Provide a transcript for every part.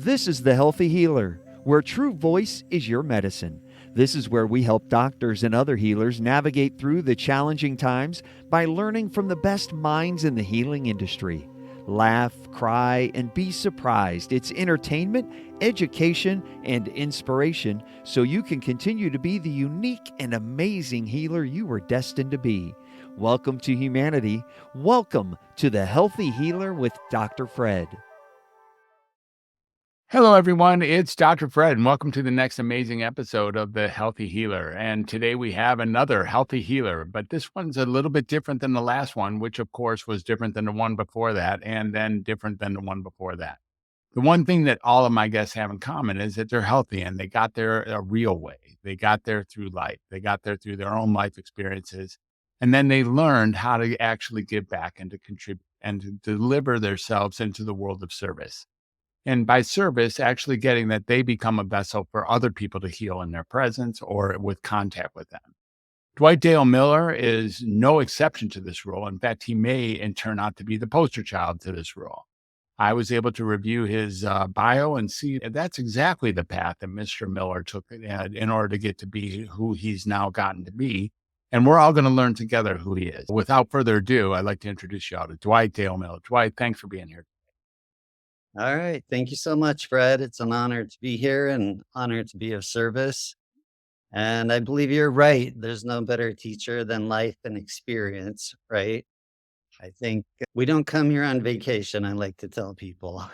This is The Healthy Healer, where true voice is your medicine. This is where we help doctors and other healers navigate through the challenging times by learning from the best minds in the healing industry. Laugh, cry, and be surprised. It's entertainment, education, and inspiration so you can continue to be the unique and amazing healer you were destined to be. Welcome to humanity. Welcome to The Healthy Healer with Dr. Fred. Hello, everyone. It's Dr. Fred, and welcome to the next amazing episode of The Healthy Healer. And today we have another healthy healer, but this one's a little bit different than the last one, which of course was different than the one before that, and then different than the one before that. The one thing that all of my guests have in common is that they're healthy and they got there a real way. They got there through life. They got there through their own life experiences. And then they learned how to actually give back and to contribute and to deliver themselves into the world of service. And by service, actually getting that they become a vessel for other people to heal in their presence or with contact with them. Dwight Dale Miller is no exception to this rule. In fact, he may turn out to be the poster child to this rule. I was able to review his bio and see that's exactly the path that Mr. Miller took in order to get to be who he's now gotten to be. And we're all going to learn together who he is. Without further ado, I'd like to introduce you all to Dwight Dale Miller. Dwight, thanks for being here. All right. Thank you so much, Fred. It's an honor to be here and honor to be of service. And I believe you're right. There's no better teacher than life and experience, right? I think we don't come here on vacation, I like to tell people.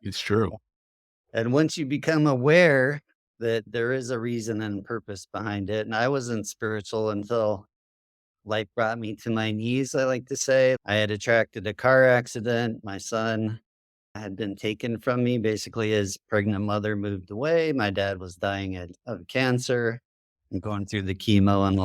It's true. And once you become aware that there is a reason and purpose behind it, and I wasn't spiritual until life brought me to my knees, I like to say. I had attracted a car accident. My son had been taken from me. Basically, his pregnant mother moved away. My dad was dying of cancer and going through the chemo and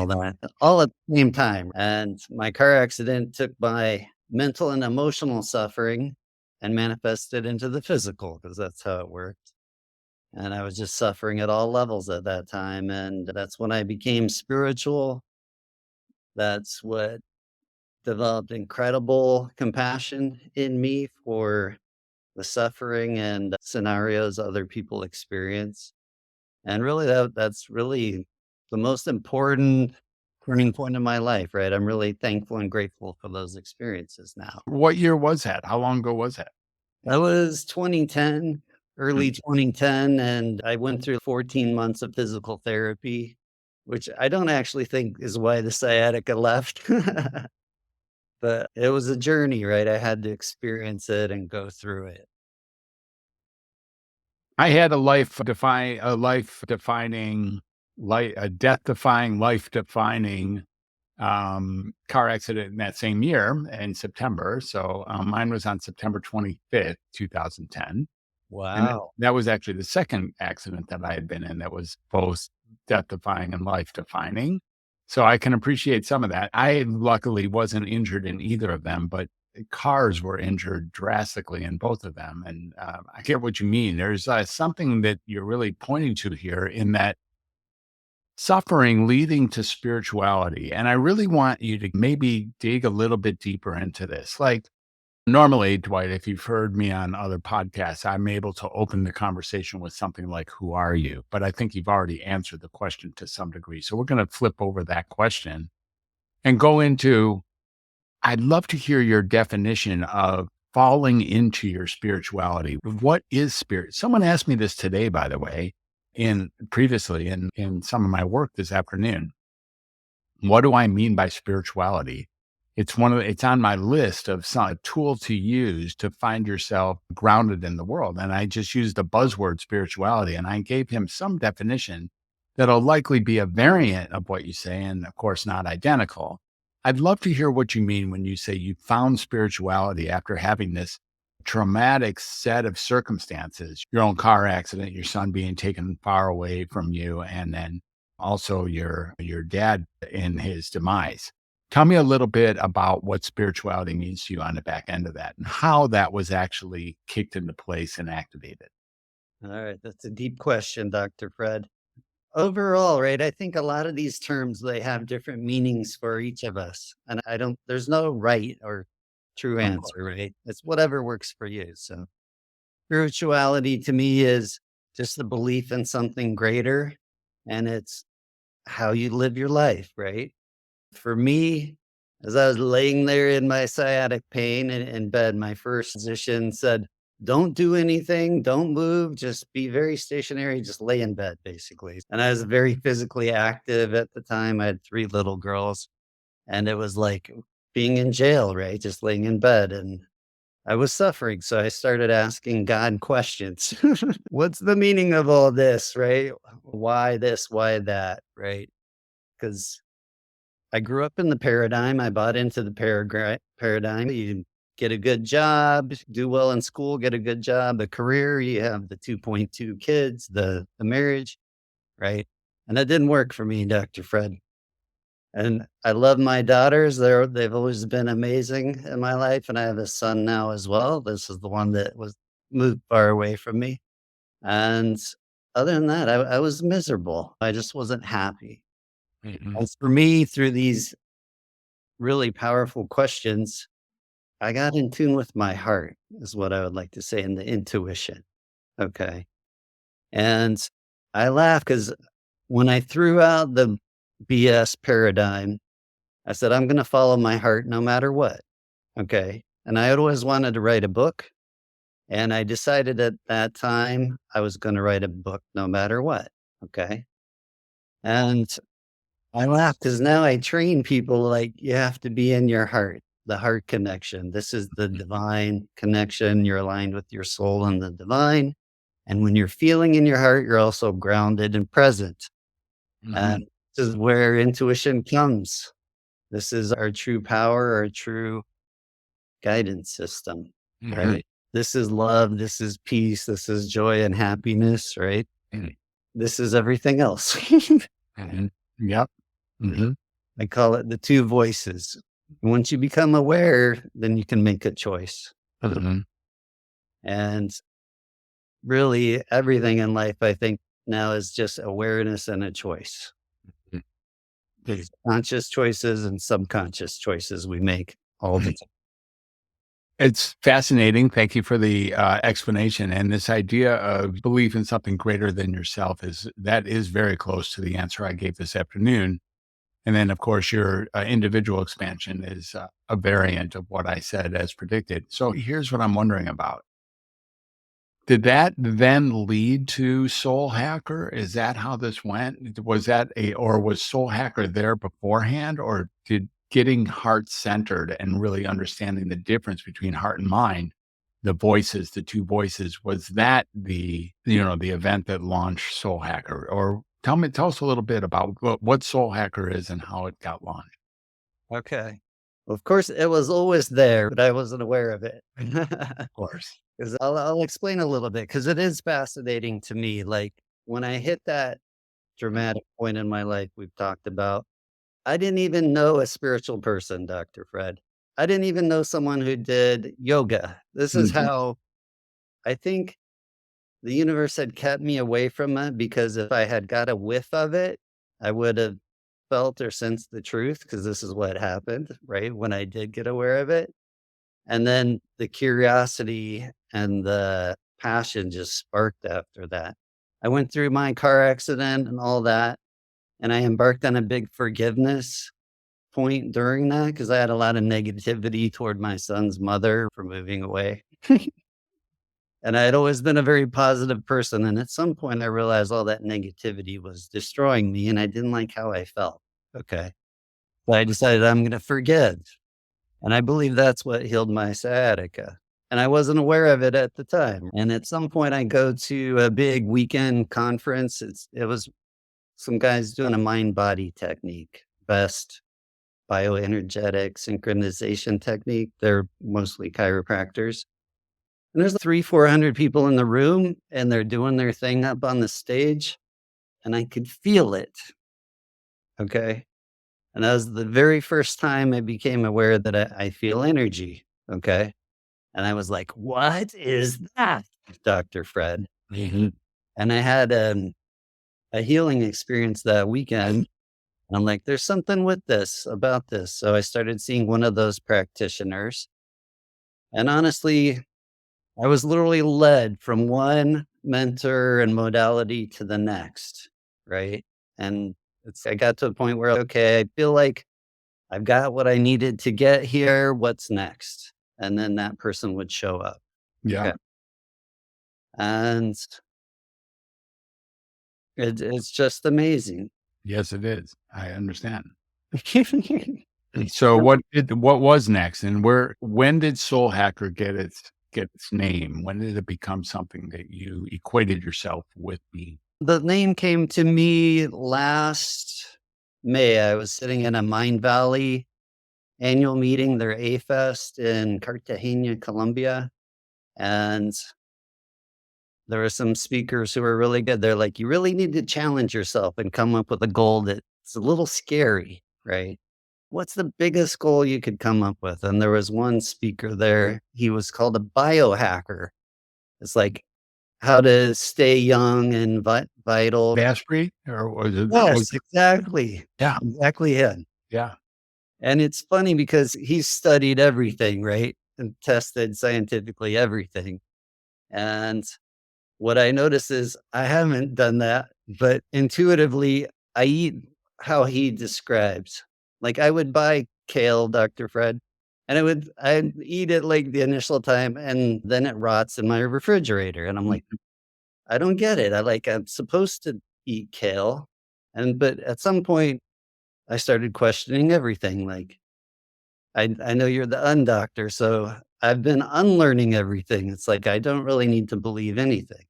all at the same time. And my car accident took my mental and emotional suffering and manifested into the physical, because that's how it worked. And I was just suffering at all levels at that time. And that's when I became spiritual. That's what developed incredible compassion in me for the suffering and scenarios other people experience. And really that's really the most important turning point in my life, right? I'm really thankful and grateful for those experiences now. What year was that? How long ago was that? That was 2010, early 2010, and I went through 14 months of physical therapy, which I don't actually think is why the sciatica left. But it was a journey, right? I had to experience it and go through it. I had a death-defying, life-defining car accident in that same year in September. So mine was on September 25th, 2010. And Wow. that was actually the second accident that I had been in that was both death-defying and life-defining. So I can appreciate some of that. I luckily wasn't injured in either of them, but cars were injured drastically in both of them. And I get what you mean. There's something that you're really pointing to here in that suffering leading to spirituality. And I really want you to maybe dig a little bit deeper into this. Like normally, Dwight, if you've heard me on other podcasts, I'm able to open the conversation with something like, who are you? But I think you've already answered the question to some degree. So we're going to flip over that question and go into, I'd love to hear your definition of falling into your spirituality. What is spirit? Someone asked me this today, by the way, previously in some of my work this afternoon. What do I mean by spirituality? It's on my list of some tool to use to find yourself grounded in the world. And I just used the buzzword spirituality, and I gave him some definition that'll likely be a variant of what you say, and of course not identical. I'd love to hear what you mean when you say you found spirituality after having this traumatic set of circumstances, your own car accident, your son being taken far away from you, and then also your dad in his demise. Tell me a little bit about what spirituality means to you on the back end of that and how that was actually kicked into place and activated. All right. That's a deep question, Dr. Fred. Overall, right, I think a lot of these terms, they have different meanings for each of us. And there's no right or true Of answer, right? It's whatever works for you. So spirituality to me is just the belief in something greater, and it's how you live your life, right? For me, as I was laying there in my sciatic pain in bed, my first physician said, "Don't do anything, don't move, just be very stationary, just lay in bed," basically. And I was very physically active at the time. I had 3 little girls, and it was like being in jail, right? Just laying in bed, and I was suffering. So I started asking God questions. What's the meaning of all this, right? Why this? Why that, right? Because I grew up in the paradigm. I bought into the paradigm. You get a good job, do well in school, get a good job, a career. You have the 2.2 kids, the marriage, right? And that didn't work for me, Dr. Fred. And I love my daughters. They've always been amazing in my life, and I have a son now as well. This is the one that was moved far away from me. And other than that, I was miserable. I just wasn't happy. Mhm. And for me, through these really powerful questions, I got in tune with my heart, is what I would like to say, and the intuition. Okay. And I laugh because when I threw out the BS paradigm, I said, I'm going to follow my heart no matter what. Okay. And I had always wanted to write a book. And I decided at that time I was going to write a book no matter what. Okay. And I laugh because now I train people like you have to be in your heart, the heart connection. This is the divine connection. You're aligned with your soul and the divine. And when you're feeling in your heart, you're also grounded and present. Mhm. And this is where intuition comes. This is our true power, our true guidance system, Mhm. right? This is love. This is peace. This is joy and happiness, right? Mhm. This is everything else. Mhm. Yep. Mhm. I call it the 2 voices. Once you become aware, then you can make a choice. Mhm. And really, everything in life, I think, now is just awareness and a choice. Mhm. There's conscious choices and subconscious choices we make all the time. It's fascinating. Thank you for the explanation. And this idea of belief in something greater than yourself is very close to the answer I gave this afternoon. And then, of course, your individual expansion is a variant of what I said as predicted. So here's what I'm wondering about. Did that then lead to Soul Hacker? Is that how this went? Was Soul Hacker there beforehand, or did getting heart centered and really understanding the difference between heart and mind, the 2 voices, was that the event that launched Soul Hacker? Or tell us a little bit about what Soul Hacker is and how it got launched. Okay. Well, of course, it was always there, but I wasn't aware of it. Of course. 'Cause I'll explain a little bit because it is fascinating to me. Like when I hit that dramatic point in my life we've talked about, I didn't even know a spiritual person, Dr. Fred. I didn't even know someone who did yoga. This is Mhm. how I think the universe had kept me away from it because if I had got a whiff of it, I would have felt or sensed the truth because this is what happened, right? When I did get aware of it. And then the curiosity and the passion just sparked after that. I went through my car accident and all that, and I embarked on a big forgiveness point during that because I had a lot of negativity toward my son's mother for moving away. And I had always been a very positive person. And at some point, I realized all that negativity was destroying me, and I didn't like how I felt. Okay. So I decided I'm going to forgive. And I believe that's what healed my sciatica. And I wasn't aware of it at the time. And at some point, I go to a big weekend conference. It was some guys doing a mind body technique, best bioenergetic synchronization technique. They're mostly chiropractors. And there's 400 people in the room, and they're doing their thing up on the stage. And I could feel it. Okay. And that was the very first time I became aware that I feel energy. Okay. And I was like, "What is that, Dr. Fred?" Mhm. And I had, a healing experience that weekend. I'm like, "There's something with this, about this." So I started seeing one of those practitioners. And honestly, I was literally led from one mentor and modality to the next, right? And I got to a point where, okay, I feel like I've got what I needed to get here. What's next? And then that person would show up. Yeah. Okay. And it's just amazing. Yes, it is. I understand. So what was next, and when did SoulHacker get its name? When did it become something that you equated yourself with being? The name came to me last May. I was sitting in a Mind Valley annual meeting, their A-Fest in Cartagena, Colombia. And there were some speakers who were really good. They're like, you really need to challenge yourself and come up with a goal that's a little scary, right? What's the biggest goal you could come up with? And there was one speaker there. He was called a biohacker. It's like how to stay young and vital. Asprey, or was it? Yes, exactly. Yeah, Exactly it. yeah. And it's funny because he's studied everything, right? And tested scientifically everything. And what I notice is I haven't done that, but intuitively I eat how he describes. Like I would buy kale, Dr. Fred, and I'd eat it like the initial time and then it rots in my refrigerator. And I'm like, I don't get it. I'm supposed to eat kale. But at some point I started questioning everything. Like I know you're the undoctor, so I've been unlearning everything. It's like I don't really need to believe anything.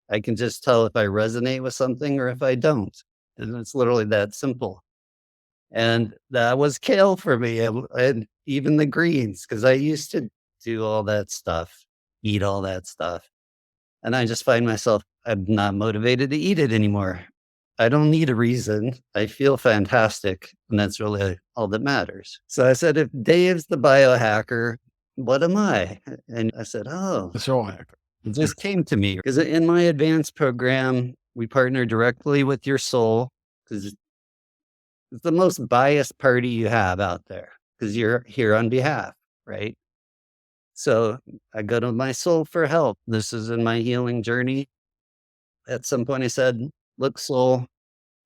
I can just tell if I resonate with something or if I don't. And it's literally that simple. And that was kale for me, and even the greens, because I used to do all that stuff, eat all that stuff. And I just find myself, I'm not motivated to eat it anymore. I don't need a reason. I feel fantastic. And that's really all that matters. So I said, if Dave's the biohacker, what am I? And I said, oh, The SoulHacker. it just came to me because in my advanced program, we partner directly with your soul because it's the most biased party you have out there because you're here on behalf, right? So I go to my soul for help. This is in my healing journey. At some point, I said, look, soul,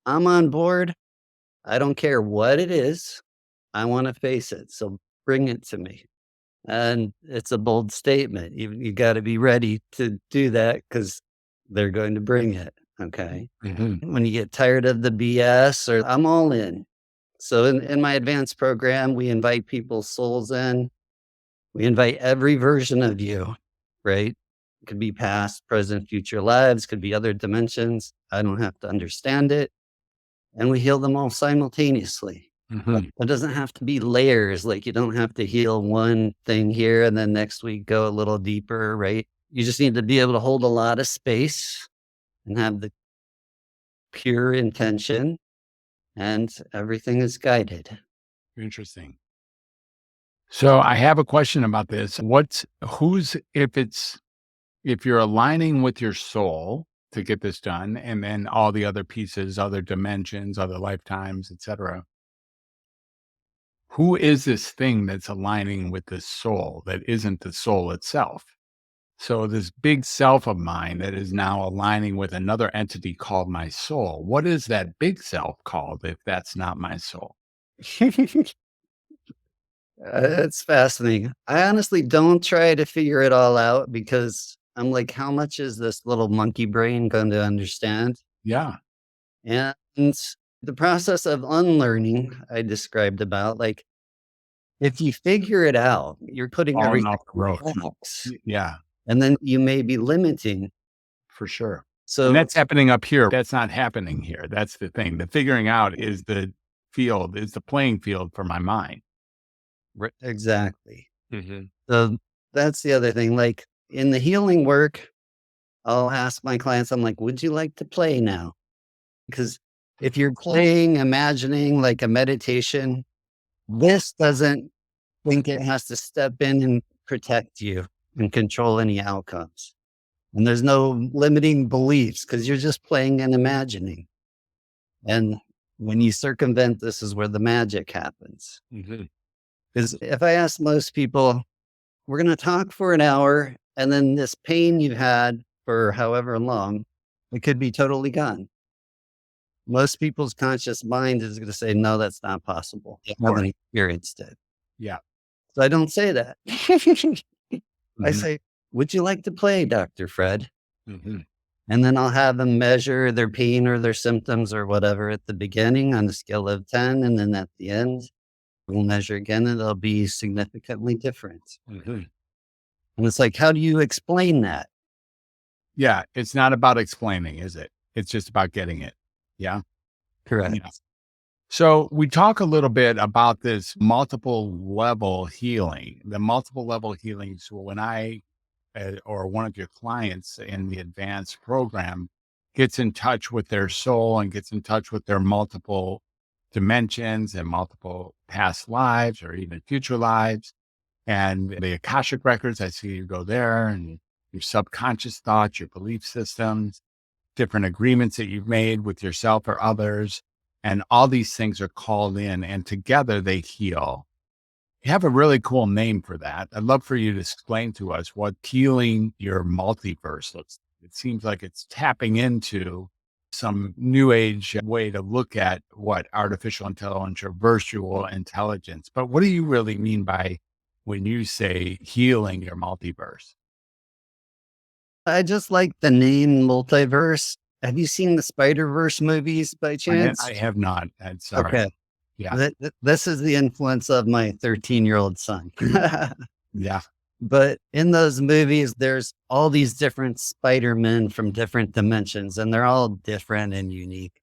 I'm on board. I don't care what it is. I want to face it. So bring it to me. And it's a bold statement. You got to be ready to do that because they're going to bring it. Okay. Mhm. When you get tired of the BS, or I'm all in. So in my advanced program, we invite people's souls in. We invite every version of you, right? It could be past, present, future lives, could be other dimensions. I don't have to understand it. And we heal them all simultaneously. Mhm. It doesn't have to be layers. Like you don't have to heal one thing here and then next week go a little deeper, right? You just need to be able to hold a lot of space and have the pure intention, and everything is guided. Interesting. So I have a question about this. If you're aligning with your soul to get this done, and then all the other pieces, other dimensions, other lifetimes, etc., who is this thing that's aligning with the soul that isn't the soul itself? So this big self of mine that is now aligning with another entity called my soul. What is that big self called if that's not my soul? It's fascinating. I honestly don't try to figure it all out because I'm like, how much is this little monkey brain going to understand? Yeah. And the process of unlearning I described about, like, if you figure it out, you're putting Falling everything off the road. in a box, Yeah, and then you may be limiting. for sure. And So that's happening up here. That's not happening here. That's the thing. The figuring out is the playing field for my mind. exactly. Mm-hmm. So that's the other thing. Like in the healing work, I'll ask my clients, I'm like, would you like to play now? Because if you're playing, imagining like a meditation, this doesn't think it has to step in and protect you and control any outcomes. And there's no limiting beliefs because you're just playing and imagining. And when you circumvent, this is where the magic happens. Mm-hmm. Because if I ask most people, we're going to talk for an hour And then this pain you've had for however long, it could be totally gone. Most people's conscious mind is going to say, no, that's not possible. They haven't experienced it. Yeah. So I don't say that. I Mhm. say, would you like to play, Dr. Fred? Mhm. And then I'll have them measure their pain or their symptoms or whatever at the beginning on a scale of 10. And then at the end, we'll measure again and it'll be significantly different. Mhm. And it's like, how do you explain that? Yeah. It's not about explaining, is it? It's just about getting it. Yeah. Correct. Yeah. So we talk a little bit about this multiple level healing. The multiple level healing. So when I or one of your clients in the advanced program gets in touch with their soul and gets in touch with their multiple dimensions and multiple past lives or even future lives, and the Akashic records, I see you go there, and your subconscious thoughts, your belief systems, different agreements that you've made with yourself or others. And all these things are called in, and together they heal. You have a really cool name for that. I'd love for you to explain to us what healing your multiverse looks like. It seems like it's tapping into some new age way to look at what artificial intelligence or virtual intelligence. But what do you really mean by when you say healing your multiverse? I just like the name multiverse. Have you seen the Spider-Verse movies by chance? I have not. I'm sorry. Okay. Yeah. This is the influence of my 13-year-old son. Yeah. But in those movies, there's all these different Spider-Men from different dimensions, and they're all different and unique.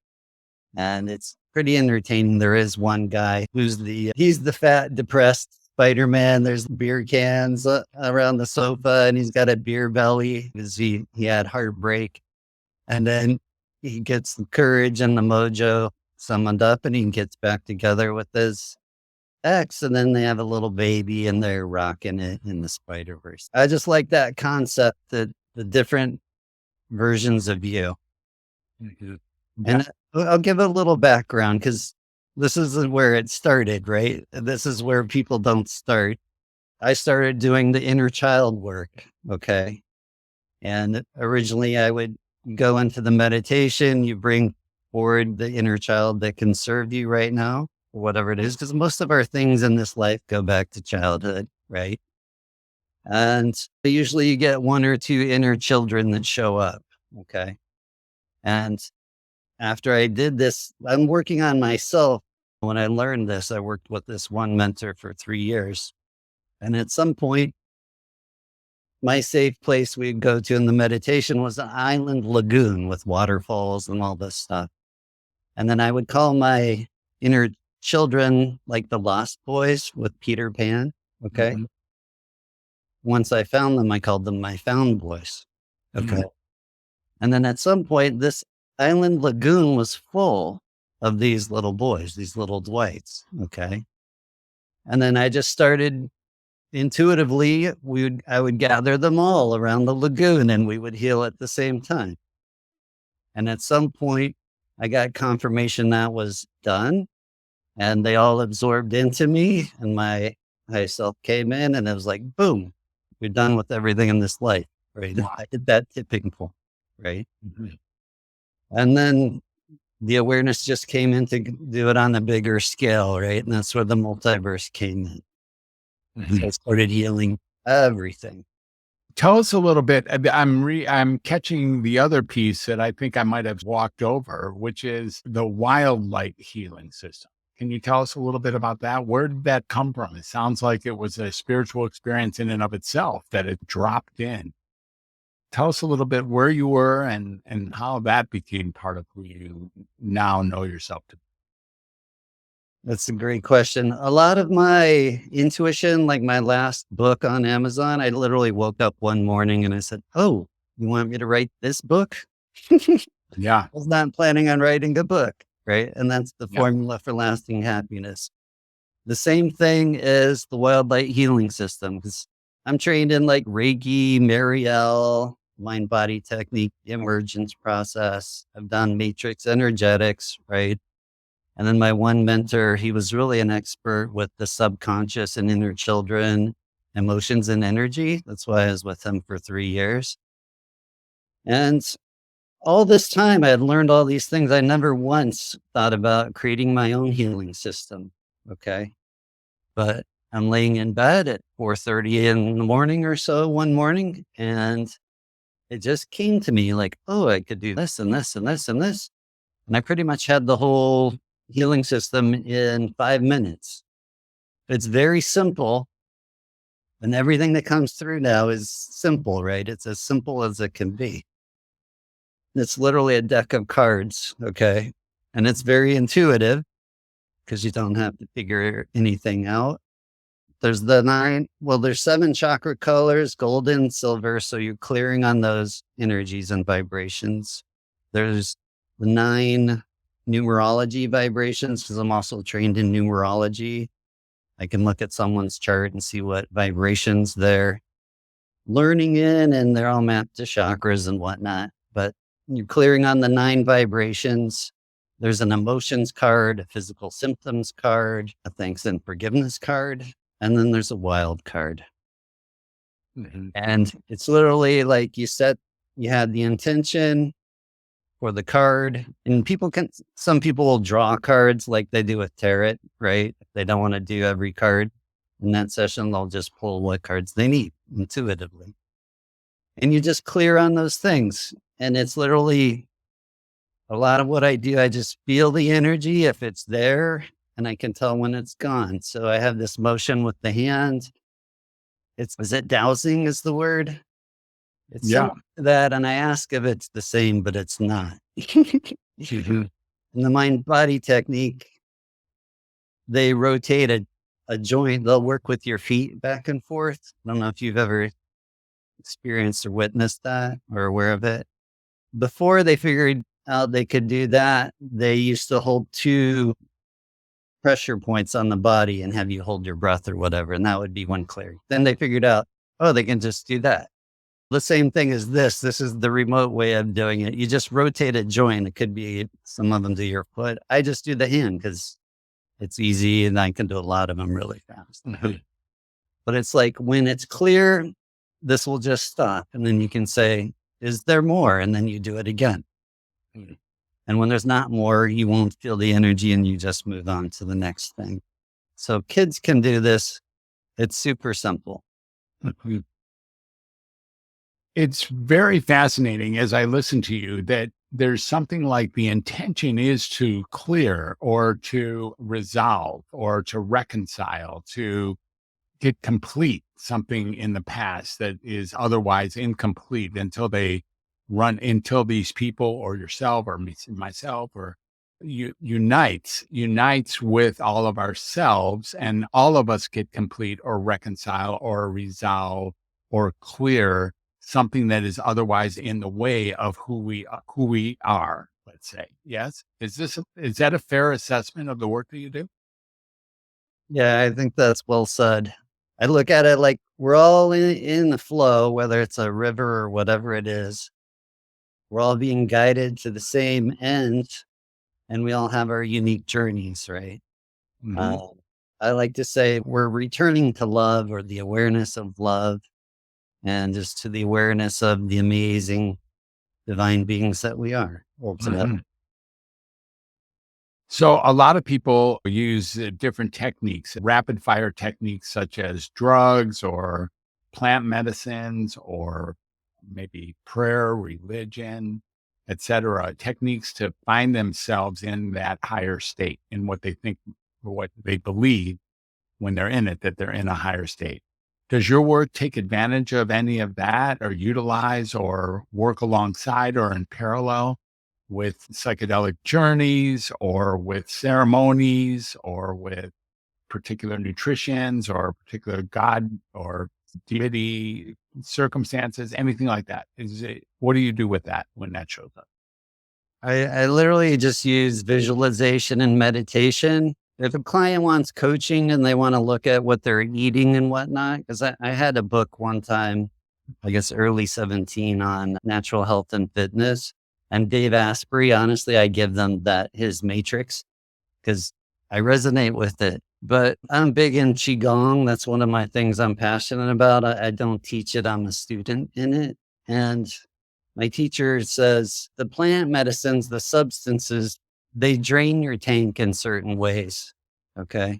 And it's pretty entertaining. There is one guy he's the fat, depressed Spider-Man. There's beer cans around the sofa, and he's got a beer belly because he had heartbreak. And then he gets the courage and the mojo summoned up, and he gets back together with his ex, and then they have a little baby, and they're rocking it in the Spider-Verse. I just like that concept, that the different versions of you. Mhm. And I'll give a little background because this is where it started, right? This is where people don't start. I started doing the inner child work. Okay. And originally I would go into the meditation, you bring forward the inner child that can serve you right now, or whatever it is, because most of our things in this life go back to childhood, right? And usually you get one or two inner children that show up. Okay. And after I did this, I'm working on myself. When I learned this, I worked with this one mentor for 3 years. And at some point, my safe place we'd go to in the meditation was an island lagoon with waterfalls and all this stuff. And then I would call my inner children like the Lost Boys with Peter Pan. Okay. Mhm. Once I found them, I called them my found boys. Okay. Mhm. And then at some point, this island lagoon was full of these little boys, these little Dwights. Okay. And then I just started intuitively, I would gather them all around the lagoon and we would heal at the same time. And at some point, I got confirmation that was done, and they all absorbed into me, and my high self came in, and it was like, boom, you're done with everything in this life, right? Wow. I hit that tipping point, right? Mhm. And then the awareness just came in to do it on a bigger scale, right? And that's where the multiverse came in. Mhm. So I started healing everything. Tell us a little bit. I'm catching the other piece that I think I might have walked over, which is the Wildlight Healing System. Can you tell us a little bit about that? Where did that come from? It sounds like it was a spiritual experience in and of itself that it dropped in. Tell us a little bit where you were and how that became part of who you now know yourself to be. That's a great question. A lot of my intuition, like my last book on Amazon, I literally woke up one morning and I said, oh, you want me to write this book? I Yeah. was not planning on writing a book, right? And that's the Yeah. formula for lasting happiness. The same thing is the Wildlight Healing System, because I'm trained in like Reiki, Mariel, mind body technique, emergence process. I've done matrix energetics, right? And then my one mentor, he was really an expert with the subconscious and inner children emotions and energy. That's why I was with him for 3 years. And all this time, I had learned all these things. I never once thought about creating my own healing system. Okay. But I'm laying in bed at 4:30 in the morning or so one morning, and it just came to me like, oh, I could do this and this and this and this. And I pretty much had the whole healing system in 5 minutes. It's very simple. And everything that comes through now is simple, right? It's as simple as it can be. It's literally a deck of cards, okay? And it's very intuitive because you don't have to figure anything out. There's there's 7 chakra colors, golden, silver. So you're clearing on those energies and vibrations. There's the 9 numerology vibrations because I'm also trained in numerology. I can look at someone's chart and see what vibrations they're learning in, and they're all mapped to chakras and whatnot. But you're clearing on the 9 vibrations. There's an emotions card, a physical symptoms card, a thanks and forgiveness card, and then there's a wild card. And it's literally like you had the intention for the card, and some people will draw cards like they do with tarot, right? If they don't want to do every card in that session, they'll just pull what cards they need intuitively. And you just clear on those things. And it's literally a lot of what I do. I just feel the energy if it's there, and I can tell when it's gone. So I have this motion with the hand. Is it dowsing is the word? It's Yeah. that, and I ask if it's the same, but it's not. In the mind-body technique, they rotate a joint. They'll work with your feet back and forth. I don't know if you've ever experienced or witnessed that or aware of it. Before they figured out they could do that, they used to hold 2 pressure points on the body and have you hold your breath or whatever, and that would be one clearing. Then they figured out, oh, they can just do that. The same thing as this. This is the remote way of doing it. You just rotate a joint. It could be some of them do your foot. I just do the hand because it's easy and I can do a lot of them really fast. But it's like when it's clear, this will just stop. And then you can say, is there more? And then you do it again. And when there's not more, you won't feel the energy and you just move on to the next thing. So kids can do this. It's super simple. It's very fascinating as I listen to you that there's something like the intention is to clear or to resolve or to reconcile, to get complete something in the past that is otherwise incomplete until these people or yourself or myself or unites with all of ourselves, and all of us get complete or reconcile or resolve or clear something that is otherwise in the way of who we are, let's say. Yes. Is that a fair assessment of the work that you do? Yeah, I think that's well said. I look at it like we're all in the flow, whether it's a river or whatever it is. We're all being guided to the same end, and we all have our unique journeys, right? I like to say we're returning to love, or the awareness of love, and just to the awareness of the amazing divine beings that we are ultimately. So a lot of people use different techniques, rapid fire techniques such as drugs or plant medicines or maybe prayer, religion, etc., techniques to find themselves in that higher state, in what they think or what they believe when they're in it, that they're in a higher state. Does your work take advantage of any of that, or utilize or work alongside or in parallel with psychedelic journeys or with ceremonies or with particular nutritions or particular God or deity circumstances, anything like that? What do you do with that when that shows up? I literally just use visualization and meditation. If a client wants coaching and they want to look at what they're eating and whatnot, because I had a book one time, I guess early 17, on natural health and fitness. And Dave Asprey, honestly, I give them his matrix because I resonate with it But I'm big in Qigong. That's one of my things I'm passionate about. I don't teach it, I'm a student in it. And my teacher says the plant medicines, the substances, they drain your tank in certain ways. Okay.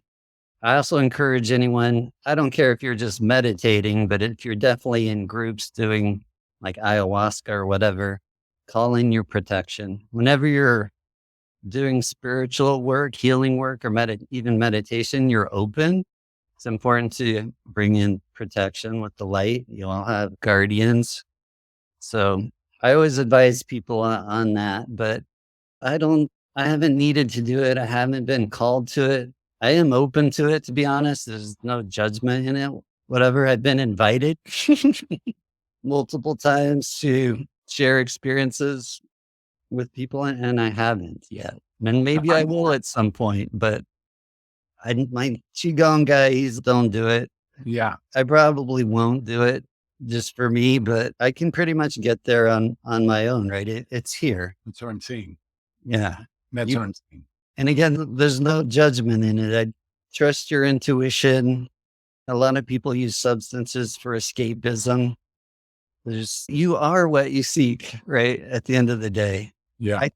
I also encourage anyone, I don't care if you're just meditating, but if you're definitely in groups doing like ayahuasca or whatever, call in your protection. Whenever you're doing spiritual work, healing work, or even meditation, you're open. It's important to bring in protection with the light. You all have guardians. So I always advise people on that, but I haven't needed to do it. I haven't been called to it. I am open to it, to be honest. There's no judgment in it. Whatever. I've been invited multiple times to share experiences with people, and I haven't yet. And maybe I will at some point, but my Qigong guys don't do it. Yeah. I probably won't do it just for me, but I can pretty much get there on my own, right? It's here. That's what I'm seeing. Yeah. That's what I'm seeing. And again, there's no judgment in it. I trust your intuition. A lot of people use substances for escapism. You are what you seek, right? At the end of the day. Yeah.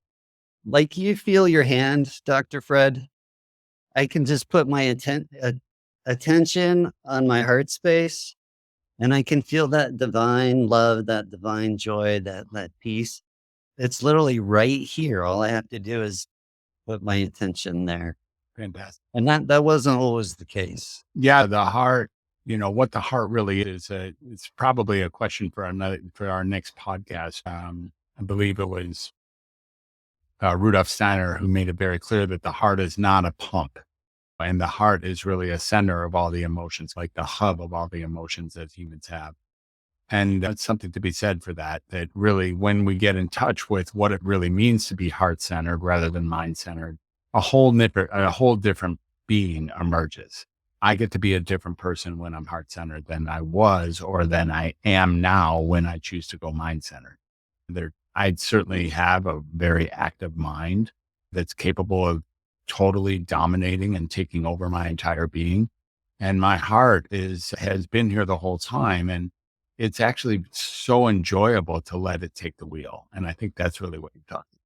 Like you feel your hand, Dr. Fred. I can just put my attention on my heart space, and I can feel that divine love, that divine joy, that peace. It's literally right here. All I have to do is put my attention there. Fantastic. And that wasn't always the case. Yeah. The heart, what the heart really is, it's probably a question for our next podcast. I believe it was Rudolf Steiner who made it very clear that the heart is not a pump. And the heart is really a center of all the emotions, like the hub of all the emotions that humans have. And that's something to be said for that really, when we get in touch with what it really means to be heart-centered rather than mind-centered, a whole different being emerges. I get to be a different person when I'm heart-centered than I was or than I am now when I choose to go mind-centered. I certainly have a very active mind that's capable of totally dominating and taking over my entire being. And my heart has been here the whole time. And it's actually so enjoyable to let it take the wheel. And I think that's really what you're talking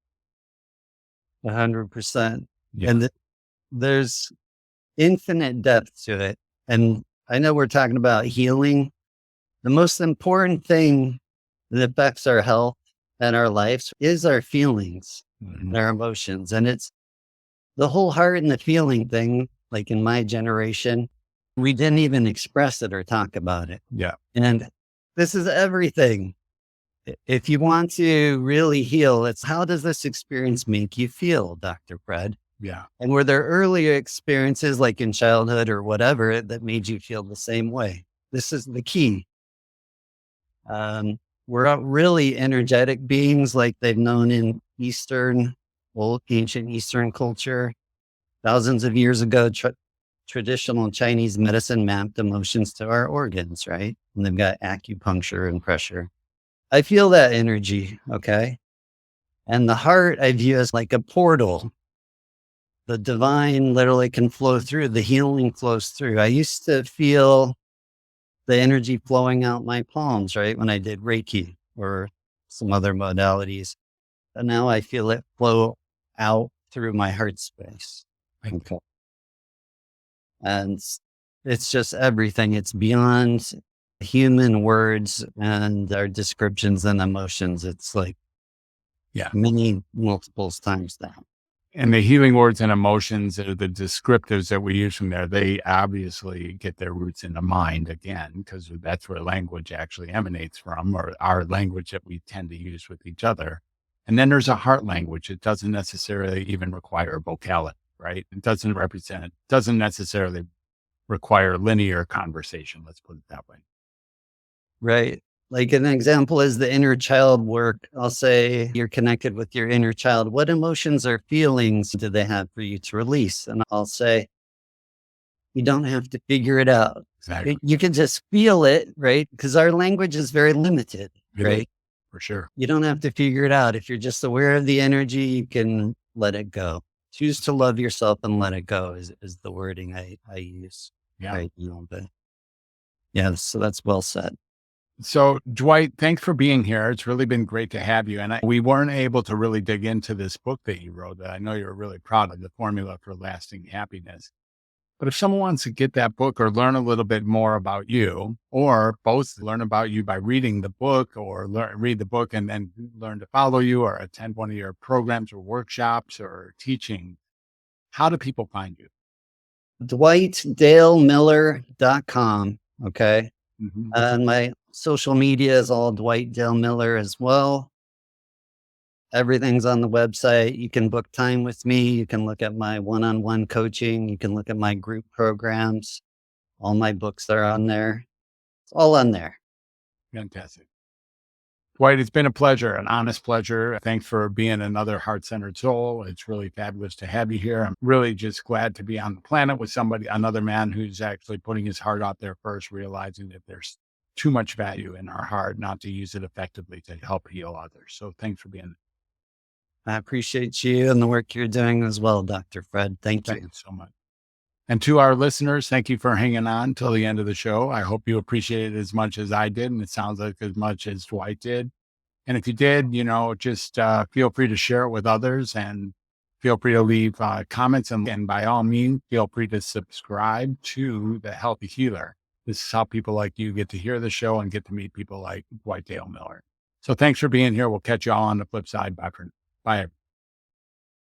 100%. Yeah. And there's infinite depth to it. And I know we're talking about healing. The most important thing that affects our health and our lives is our feelings, and our emotions. And it's the whole heart and the feeling thing. Like in my generation, we didn't even express it or talk about it. Yeah. And this is everything. If you want to really heal, it's how does this experience make you feel, Dr. Fred? Yeah. And were there earlier experiences like in childhood or whatever that made you feel the same way? This is the key. We're not really energetic beings like they've known in ancient Eastern culture. Thousands of years ago, traditional Chinese medicine mapped emotions to our organs, right? And they've got acupuncture and pressure. I feel that energy, okay? And the heart I view as like a portal. The divine literally can flow through, the healing flows through. I used to feel the energy flowing out my palms, right? When I did Reiki or some other modalities. And now I feel it flow out through my heart space. Okay. And it's just everything. It's beyond human words and our descriptions and emotions. It's like many multiples times that. And the healing words and emotions are the descriptives that we use from there. They obviously get their roots in the mind again, because that's where language actually emanates from, or our language that we tend to use with each other. And then there's a heart language. It doesn't necessarily even require vocality, right? It doesn't necessarily require linear conversation. Let's put it that way. Right. Like an example is the inner child work. I'll say you're connected with your inner child. What emotions or feelings do they have for you to release? And I'll say, you don't have to figure it out. Exactly. You can just feel it, right? Because our language is very limited, right? For sure. You don't have to figure it out. If you're just aware of the energy, you can let it go. choose to love yourself and let it go is the wording I use Yeah. right now. But yeah, so that's well said. So, Dwight, thanks for being here. It's really been great to have you. And we weren't able to really dig into this book that you wrote that I know you're really proud of, The Formula for Lasting Happiness. But if someone wants to get that book or learn a little bit more about you, or both learn about you by reading the book or read the book and then learn to follow you or attend one of your programs or workshops or teaching, how do people find you? DwightDaleMiller.com. Okay. Mhm. And my social media is all Dwight Dale Miller as well. Everything's on the website. You can book time with me. You can look at my one-on-one coaching. You can look at my group programs. All my books are on there. It's all on there. Fantastic. Dwight, it's been a pleasure, an honest pleasure. Thanks for being another heart-centered soul. It's really fabulous to have you here. I'm really just glad to be on the planet with somebody, another man who's actually putting his heart out there first, realizing that there's too much value in our heart not to use it effectively to help heal others. So thanks for being. I appreciate you and the work you're doing as well, Dr. Fred. Thank Thank you. you so much. And to our listeners, thank you for hanging on till the end of the show. I hope you appreciate it as much as I did, and it sounds like as much as Dwight did. And if you did, just feel free to share it with others and feel free to leave comments. And by all means, feel free to subscribe to The Healthy Healer. This is how people like you get to hear the show and get to meet people like Dwight Dale Miller. So thanks for being here. We'll catch you all on the flip side. Bye. Bye.